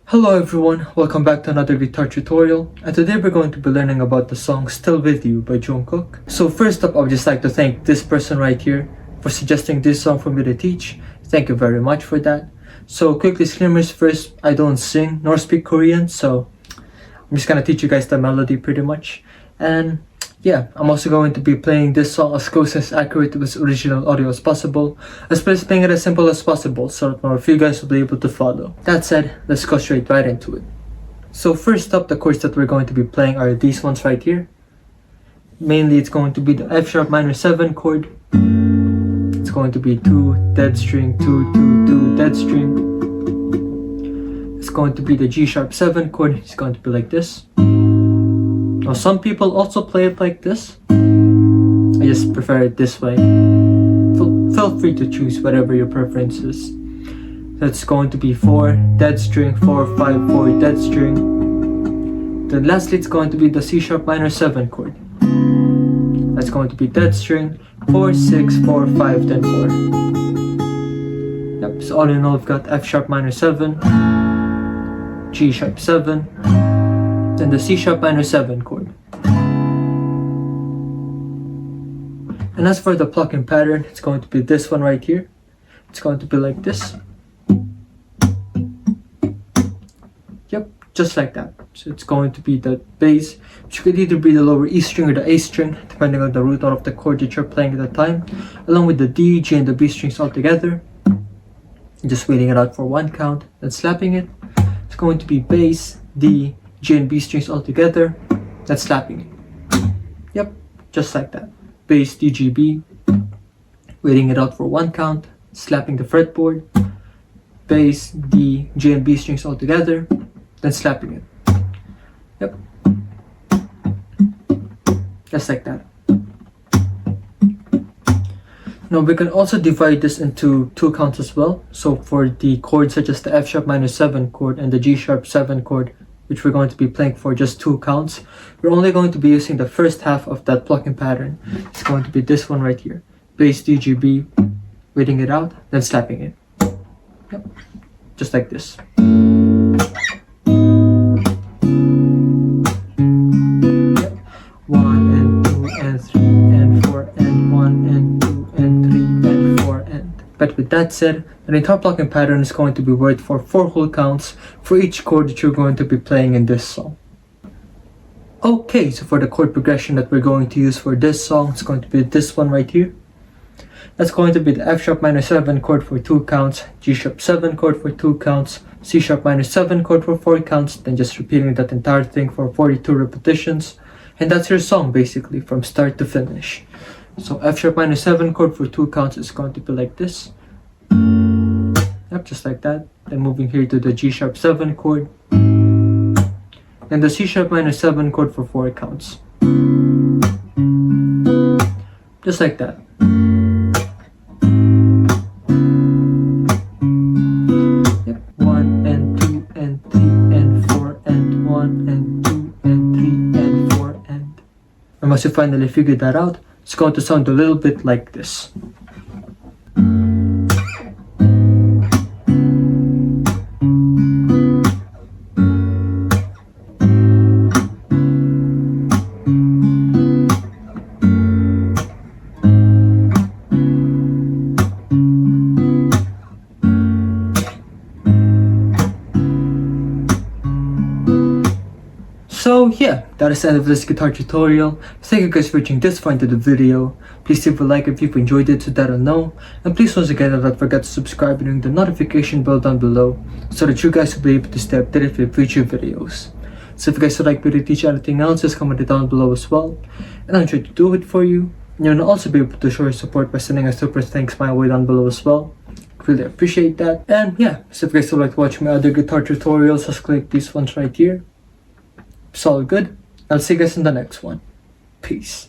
Hello everyone, welcome back to another guitar tutorial, and today we're going to be learning about the song Still With You by Jungkook. So first up, I would just like to thank this person right here for suggesting this song for me to teach. Thank you very much for that. So quick disclaimers first, I don't sing nor speak Korean, so I'm just gonna teach you guys the melody pretty much. And yeah, I'm also going to be playing this song as close as accurate to its original audio as possible, as well as playing it as simple as possible so that more of you guys will be able to follow. That said, let's go straight right into it. So first up, the chords that we're going to be playing are these ones right here. Mainly it's going to be the F sharp minor 7 chord. It's going to be 2, dead string, 2, 2, 2, dead string. It's going to be the G sharp 7 chord. It's going to be like this. Now some people also play it like this. I just prefer it this way. Feel free to choose whatever your preference is. So it's going to be 4, dead string, 4, 5, 4, dead string. Then lastly it's going to be the C sharp minor 7 chord. That's going to be dead string, 4, 6, 4, 5, then 4. Yep, so all in all we've got F sharp minor 7, G sharp 7, then the C sharp minor 7 chord. And as for the plucking pattern, it's going to be this one right here. It's going to be like this. Yep, just like that. So it's going to be the bass, which could either be the lower E string or the A string, depending on the root note of the chord that you're playing at the time, along with the D, G, and the B strings all together. Just waiting it out for one count, then slapping it. It's going to be bass, D, G and B strings all together, that's slapping it. Yep, just like that. Bass, D, G, B, waiting it out for one count, slapping the fretboard, bass, D, G and B strings all together, then slapping it. Yep, just like that. Now we can also divide this into two counts as well. So for the chords such as the F sharp minor 7 chord and the G sharp 7 chord, which we're going to be playing for just 2 counts, we're only going to be using the first half of that plucking pattern. It's going to be this one right here. Bass, D, G, B, waiting it out, then slapping it. Yep, just like this. Yep. 1 and 2 and 3 and 4 and 1 and 2 and 3 and 4 and. But with that said, an entire plucking pattern is going to be worked for 4 whole counts for each chord that you're going to be playing in this song. Okay, so for the chord progression that we're going to use for this song, it's going to be this one right here. That's going to be the F sharp minor 7 chord for 2 counts, G sharp 7 chord for 2 counts, C sharp minor 7 chord for 4 counts, then just repeating that entire thing for 42 repetitions. And that's your song basically from start to finish. So F sharp minor 7 chord for 2 counts is going to be like this. Yep, just like that. Then moving here to the G sharp 7 chord. And the C sharp minor 7 chord for 4 counts. Just like that. Yep, 1 and 2 and 3 and 4 and 1 and 2 and 3 and 4 and. And once you finally figured that out, it's going to sound a little bit like this. So yeah, that is the end of this guitar tutorial. Thank you guys for watching this far into the video. Please leave a like if you've enjoyed it so that I know. And please once again do not forget to subscribe and ring the notification bell down below so that you guys will be able to stay updated with future videos. So if you guys would like me to teach anything else, just comment it down below as well. And I'll try to do it for you. And you'll also be able to show your support by sending a super thanks my way down below as well. Really appreciate that. And yeah, so if you guys would like to watch my other guitar tutorials, just click these ones right here. It's all good. I'll see you guys in the next one. Peace.